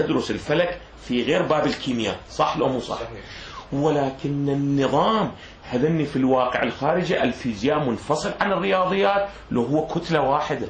تدرس الفلك في غير باب الكيمياء، صح لو مو صح؟ ولكن النظام هذني في الواقع الخارجي الفيزياء منفصل عن الرياضيات، لو هو كتلة واحدة.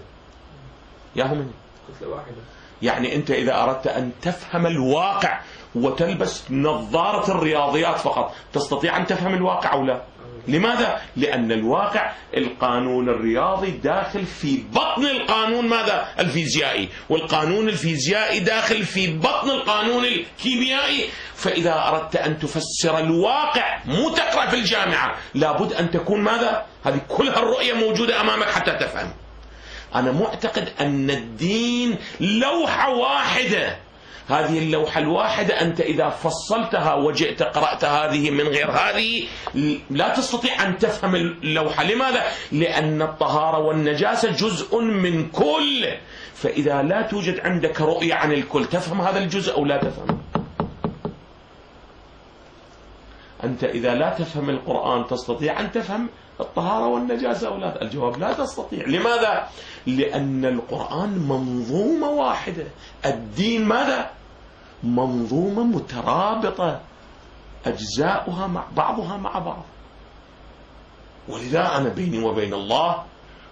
يا هم كتلة واحدة. يعني أنت إذا أردت أن تفهم الواقع وتلبس نظارة الرياضيات فقط، تستطيع أن تفهم الواقع أو لا؟ لماذا؟ لأن الواقع القانون الرياضي داخل في بطن القانون ماذا؟ الفيزيائي، والقانون الفيزيائي داخل في بطن القانون الكيميائي. فإذا أردت أن تفسر الواقع مو تقرأ في الجامعة، لابد أن تكون ماذا؟ هذه كلها الرؤية موجودة أمامك حتى تفهم. أنا معتقد أن الدين لوحة واحدة، هذه اللوحة الواحدة أنت إذا فصلتها وجئت قرأت هذه من غير هذه لا تستطيع أن تفهم اللوحة. لماذا؟ لأن الطهارة والنجاسة جزء من كل، فإذا لا توجد عندك رؤية عن الكل تفهم هذا الجزء أو لا تفهم؟ أنت إذا لا تفهم القرآن تستطيع أن تفهم الطهارة والنجاسة أو لا؟ الجواب لا تستطيع. لماذا؟ لأن القرآن منظومة واحدة، الدين ماذا؟ منظومة مترابطة أجزاؤها مع بعضها مع بعض. ولذا أنا بيني وبين الله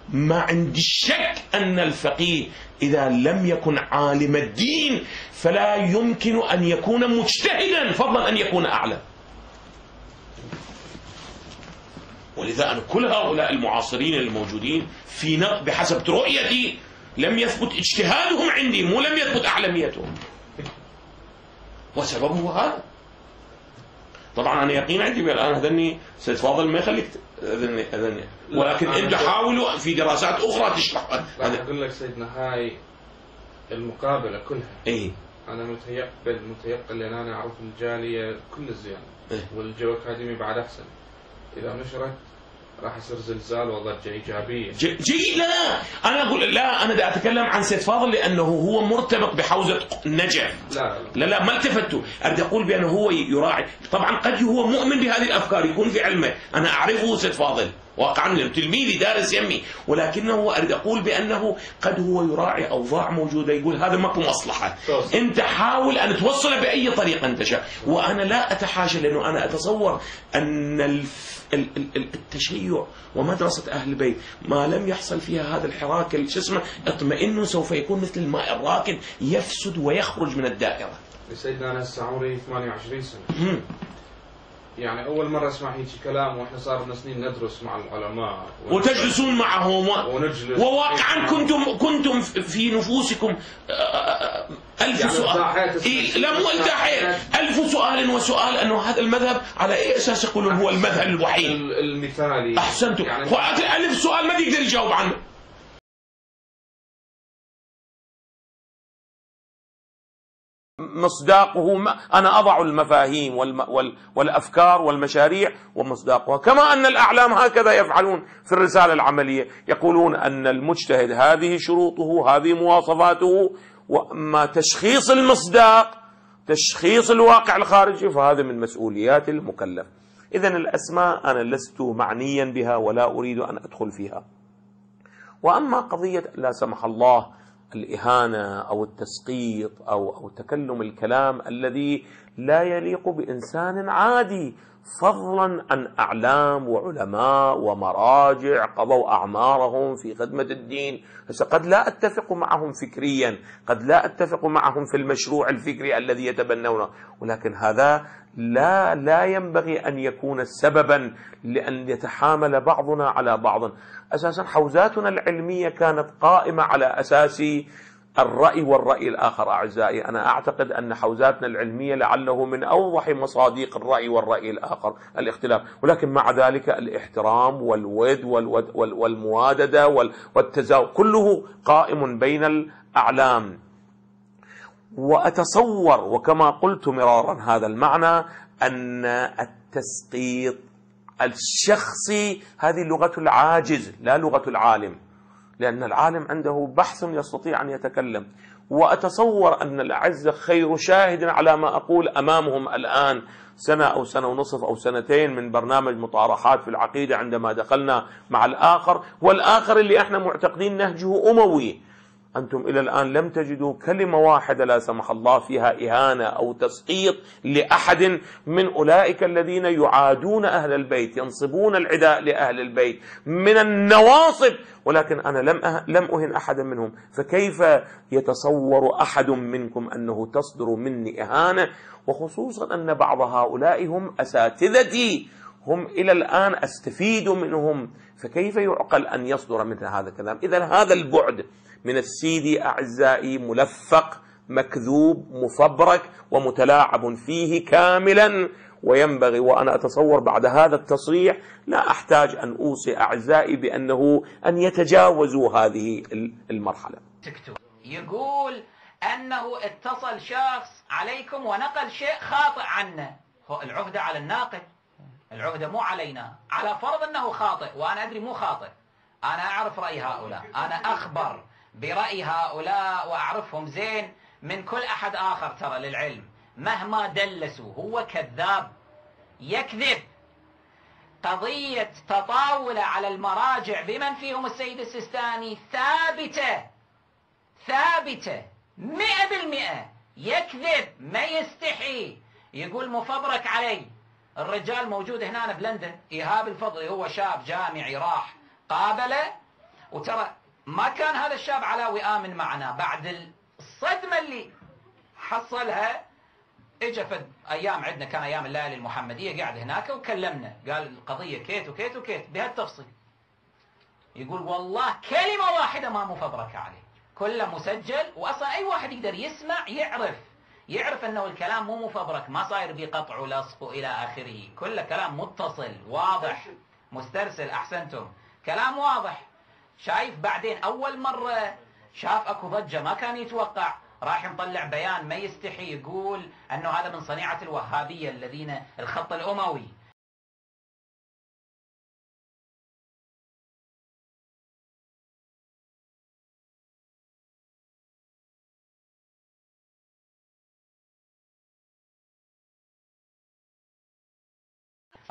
ما عندي شك أن الفقيه إذا لم يكن عالم الدين فلا يمكن أن يكون مجتهدا فضلا أن يكون أعلم. ولذا أنا كل هؤلاء المعاصرين الموجودين بحسب رؤيتي لم يثبت اجتهادهم عندي، مو لم يثبت أعلميتهم، وسببه هذا. طبعا أنا يقين عندي الآن هذني سيد فاضل ما يخليك أذني، ولكن أنت حاولوا في دراسات أخرى تشرح. أنا أقول لك سيدنا هاي المقابلة كلها إيه؟ أنا متيقن لأن أنا أعرف الجالية كل الزيانة إيه؟ والجو أكاديمي بعد أحسن. إذا نشرت راح يصير زلزال وضجة إيجابية. جيد. لا أنا أقول لا، أنا دا أتكلم عن سيد فاضل لأنه هو مرتبط بحوزة النجف. لا ما التفتوا. أريد أقول بأنه هو يراعي. طبعا قد هو مؤمن بهذه الأفكار يكون في علمه، أنا أعرفه سيد فاضل واقعا تلميذي دارس يمي، ولكنه أريد أقول بأنه قد هو يراعي أوضاع موجودة، يقول هذا ماكو مصلحة، أنت حاول أن توصله بأي طريقة أنت شاء. وأنا لا أتحاشى لأنه أنا أتصور أن التشيع ومدرسة أهل البيت ما لم يحصل فيها هذا الحراك اطمئنوا سوف يكون مثل الماء الراكد يفسد ويخرج من الدائرة. سيدنا أنا عمري 28 سنة. يعني أول مرة أسمع هيك كلام وإحنا صار لنا سنين ندرس مع العلماء وتجلسون معهم وواقعا كنتم في نفوسكم 1000 سؤال. لا مو التحية 1000 سؤال وسؤال أنه هذا المذهب على أي أساس يقولون هو المذهب الوحيد المثالي. أحسنتم. يعني 1000 سؤال ما يقدر يجاوب عنه. مصداقه أنا أضع المفاهيم والأفكار والمشاريع ومصداقها، كما أن الأعلام هكذا يفعلون في الرسالة العملية، يقولون أن المجتهد هذه شروطه هذه مواصفاته، وأما تشخيص المصداق تشخيص الواقع الخارجي فهذا من مسؤوليات المكلف. إذن الأسماء أنا لست معنيا بها ولا أريد أن أدخل فيها. وأما قضية لا سمح الله الإهانة أو التسقيط أو تكلم الكلام الذي لا يليق بإنسان عادي، فضلا عن أعلام وعلماء ومراجع قضوا أعمارهم في خدمة الدين. قد لا أتفق معهم فكريا، قد لا أتفق معهم في المشروع الفكري الذي يتبنونه، ولكن هذا لا ينبغي أن يكون سببا لأن يتحامل بعضنا على بعض. أساسا حوزاتنا العلمية كانت قائمة على أساس الرأي والرأي الآخر. أعزائي أنا أعتقد أن حوزاتنا العلمية لعله من أوضح مصادق الرأي والرأي الآخر الاختلاف، ولكن مع ذلك الاحترام والود والمواددة والتزاوج كله قائم بين الأعلام. وأتصور وكما قلت مرارا هذا المعنى أن التسقيط الشخصي هذه لغة العاجز لا لغة العالم، لأن العالم عنده بحث يستطيع أن يتكلم. وأتصور أن الأعزة خير شاهد على ما أقول أمامهم الآن سنة أو سنة ونصف أو سنتين من برنامج مطارحات في العقيدة عندما دخلنا مع الآخر، والآخر اللي احنا معتقدين نهجه أموي، أنتم إلى الآن لم تجدوا كلمة واحدة لا سمح الله فيها إهانة أو تسقيط لأحد من أولئك الذين يعادون أهل البيت، ينصبون العداء لأهل البيت من النواصب، ولكن أنا لم أهن أحدا منهم. فكيف يتصور أحد منكم أنه تصدر مني إهانة، وخصوصا أن بعض هؤلاء هم أساتذتي، هم إلى الآن أستفيد منهم، فكيف يعقل أن يصدر مثل هذا الكلام؟ إذا هذا البعد من السيدي أعزائي ملفق مكذوب مفبرك ومتلاعب فيه كاملا، وينبغي، وأنا أتصور بعد هذا التصريح لا أحتاج أن أوصي أعزائي بأنه أن يتجاوزوا هذه المرحلة. يقول أنه اتصل شخص عليكم ونقل شيء خاطئ عنه، العهدة على الناقل، العهدة مو علينا. على فرض أنه خاطئ، وأنا أدري مو خاطئ، أنا أعرف رأي هؤلاء، أنا أخبر برأي هؤلاء وأعرفهم زين من كل أحد آخر ترى للعلم، مهما دلسوا هو كذاب يكذب. قضية تطاولة على المراجع بمن فيهم السيد السيستاني ثابتة 100%. يكذب ما يستحي، يقول مفبرك علي. الرجال موجود هنا بلندن، إيهاب الفضلي، هو شاب جامعي راح قابله، وترى ما كان هذا الشاب على وئام معنا. بعد الصدمة اللي حصلها اجى فد ايام عندنا، كان ايام الليالي المحمديه، قاعد هناك وكلمنا، قال القضيه كيت وكيت وكيت بهالتفصيل. يقول والله كلمه واحده ما مفبركه عليه، كله مسجل، واصلا اي واحد يقدر يسمع يعرف انه الكلام مو مفبرك، ما صاير بقطع ولصق الى اخره، كله كلام متصل واضح مسترسل. احسنتم، كلام واضح. شايف بعدين اول مره شاف اكو ضجه ما كان يتوقع، راح مطلع بيان ما يستحي، يقول انه هذا من صنيعه الوهابيه الذين الخط الاموي.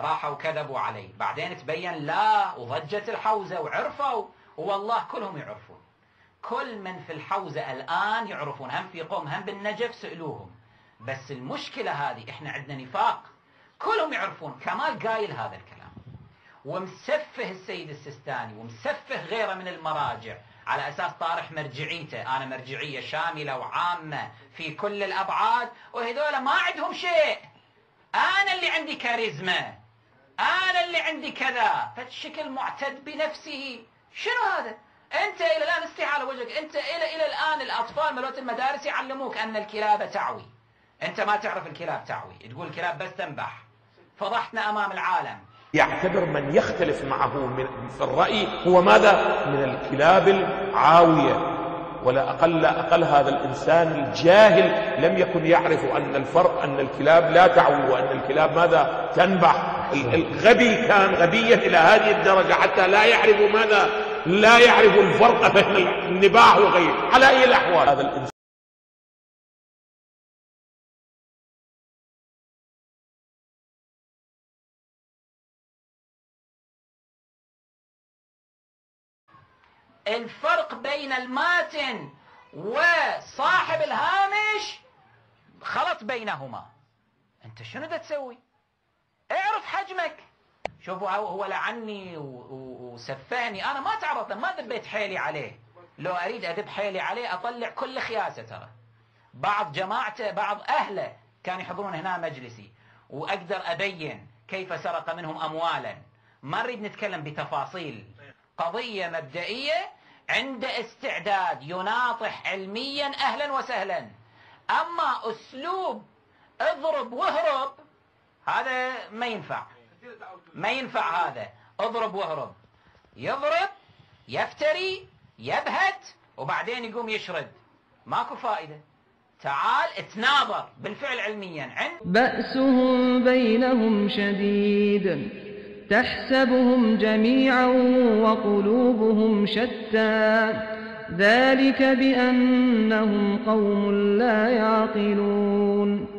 راحوا كذبوا عليه، بعدين تبين لا، وضجت الحوزه وعرفوا، والله كلهم يعرفون، كل من في الحوزة الآن يعرفون، هم في قوم هم بالنجف سألوهم. بس المشكلة هذه احنا عندنا نفاق، كلهم يعرفون. كمال قايل هذا الكلام ومسفه السيد السيستاني ومسفه غيره من المراجع على أساس طارح مرجعيته، أنا مرجعية شاملة وعامة في كل الأبعاد، وهذول ما عندهم شيء، أنا اللي عندي كاريزما، أنا اللي عندي كذا، فالشكل معتد بنفسه. شنو هذا؟ أنت إلى الآن استحي على وجهك، أنت إلى الآن الأطفال ملوت المدارس يعلموك أن الكلاب تعوي، أنت ما تعرف الكلاب تعوي، تقول الكلاب بس تنبح. فضحتنا أمام العالم. يعتبر من يختلف معه في الرأي هو ماذا؟ من الكلاب العاوية. ولا أقل هذا الإنسان الجاهل لم يكن يعرف أن الفرق، أن الكلاب لا تعوي وأن الكلاب ماذا؟ تنبح. الغبي كان غبيا إلى هذه الدرجة حتى لا يعرف ماذا؟ لا يعرف الفرق بين النباح وغيره. على أي الأحوال هذا الإنسان الفرق بين الماتن وصاحب الهامش خلط بينهما. أنت شنو دا تسوي؟ اعرف حجمك. شوفوا هو لعني وسفهني، أنا ما تعرضت، ما ذبيت حيلي عليه. لو أريد أذب حيلي عليه أطلع كل خياسة. ترى بعض جماعته بعض أهله كانوا يحضرون هنا مجلسي، وأقدر أبين كيف سرق منهم أموالا. ما نريد نتكلم بتفاصيل، قضية مبدئية، عنده استعداد يناطح علميا أهلا وسهلا. أما أسلوب اضرب واهرب هذا ما ينفع هذا. اضرب واهرب، يضرب يفتري يبهت وبعدين يقوم يشرد، ماكو فائدة. تعال اتناظر بالفعل علميا. بأسهم بينهم شديد تحسبهم جميعا وقلوبهم شتى ذلك بأنهم قوم لا يعقلون.